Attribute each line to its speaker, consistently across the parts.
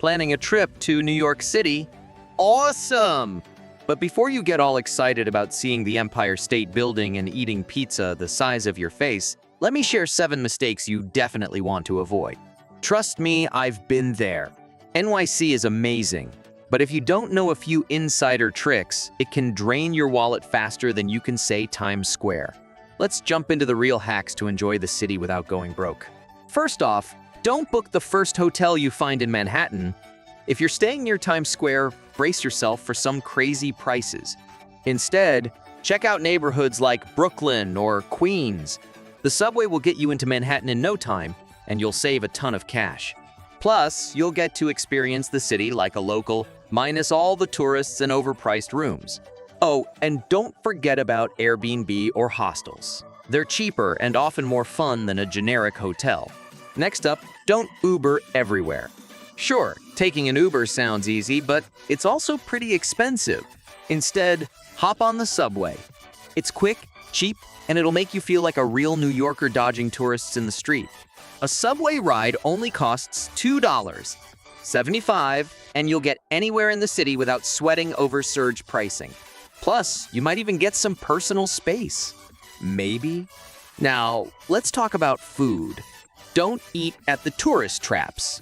Speaker 1: Planning a trip to New York City? Awesome! But before you get all excited about seeing the Empire State Building and eating pizza the size of your face, let me share 7 mistakes you definitely want to avoid. Trust me, I've been there. NYC is amazing, but if you don't know a few insider tricks, it can drain your wallet faster than you can say Times Square. Let's jump into the real hacks to enjoy the city without going broke. First off, don't book the first hotel you find in Manhattan. If you're staying near Times Square, brace yourself for some crazy prices. Instead, check out neighborhoods like Brooklyn or Queens. The subway will get you into Manhattan in no time, and you'll save a ton of cash. Plus, you'll get to experience the city like a local, minus all the tourists and overpriced rooms. Oh, and don't forget about Airbnb or hostels. They're cheaper and often more fun than a generic hotel. Next up, don't Uber everywhere. Sure, taking an Uber sounds easy, but it's also pretty expensive. Instead, hop on the subway. It's quick, cheap, and it'll make you feel like a real New Yorker dodging tourists in the street. A subway ride only costs $2.75, and you'll get anywhere in the city without sweating over surge pricing. Plus, you might even get some personal space. Maybe? Now, let's talk about food. Don't eat at the tourist traps.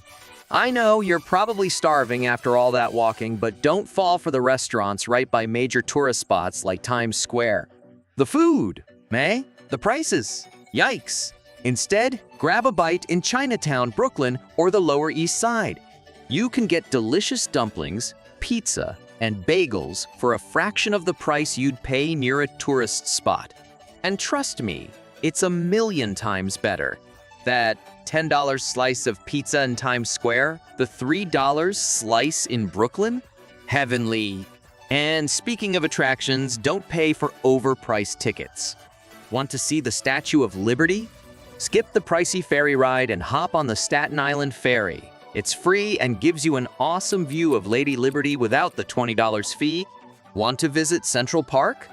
Speaker 1: I know you're probably starving after all that walking, but don't fall for the restaurants right by major tourist spots like Times Square. The food, eh? The prices, yikes. Instead, grab a bite in Chinatown, Brooklyn, or the Lower East Side. You can get delicious dumplings, pizza, and bagels for a fraction of the price you'd pay near a tourist spot. And trust me, it's a million times better. That $10 slice of pizza in Times Square, the $3 slice in Brooklyn? Heavenly. And speaking of attractions, don't pay for overpriced tickets. Want to see the Statue of Liberty? Skip the pricey ferry ride and hop on the Staten Island Ferry. It's free and gives you an awesome view of Lady Liberty without the $20 fee. Want to visit Central Park?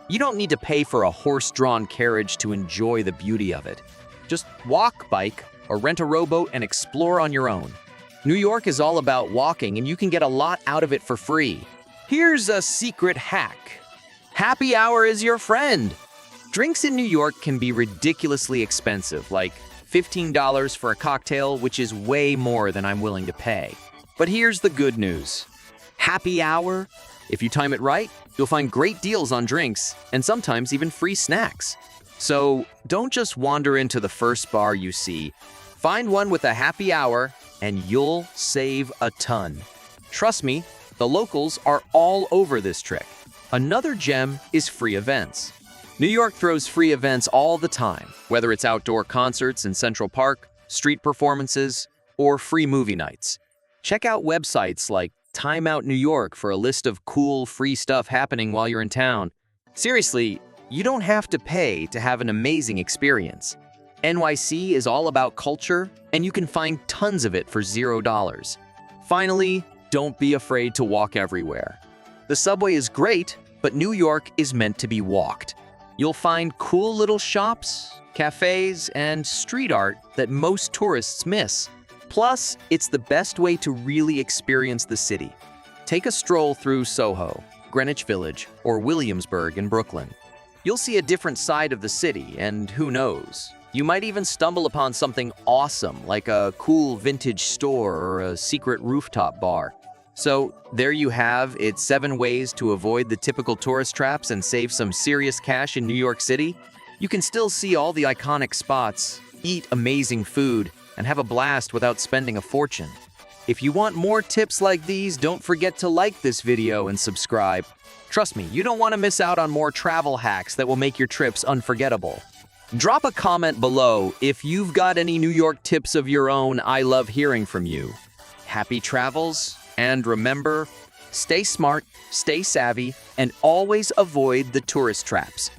Speaker 1: You don't need to pay for a horse-drawn carriage to enjoy the beauty of it. Just walk, bike, or rent a rowboat and explore on your own. New York is all about walking, and you can get a lot out of it for free. Here's a secret hack. Happy hour is your friend. Drinks in New York can be ridiculously expensive, like $15 for a cocktail, which is way more than I'm willing to pay. But here's the good news. Happy hour? If you time it right, you'll find great deals on drinks and sometimes even free snacks. So don't just wander into the first bar you see. Find one with a happy hour and you'll save a ton. Trust me, the locals are all over this trick. Another gem is free events. New York throws free events all the time, whether it's outdoor concerts in Central Park, street performances, or free movie nights. Check out websites like Time Out New York for a list of cool free stuff happening while you're in town. Seriously, you don't have to pay to have an amazing experience. NYC is all about culture, and you can find tons of it for $0. Finally, don't be afraid to walk everywhere. The subway is great, but New York is meant to be walked. You'll find cool little shops, cafes, and street art that most tourists miss. Plus, it's the best way to really experience the city. Take a stroll through Soho, Greenwich Village, or Williamsburg in Brooklyn. You'll see a different side of the city, and who knows, you might even stumble upon something awesome like a cool vintage store or a secret rooftop bar. So there you have it, 7 ways to avoid the typical tourist traps and save some serious cash in New York City. You can still see all the iconic spots, eat amazing food, and have a blast without spending a fortune. If you want more tips like these, don't forget to like this video and subscribe. Trust me, you don't want to miss out on more travel hacks that will make your trips unforgettable. Drop a comment below if you've got any New York tips of your own. I love hearing from you. Happy travels, and remember, stay smart, stay savvy, and always avoid the tourist traps.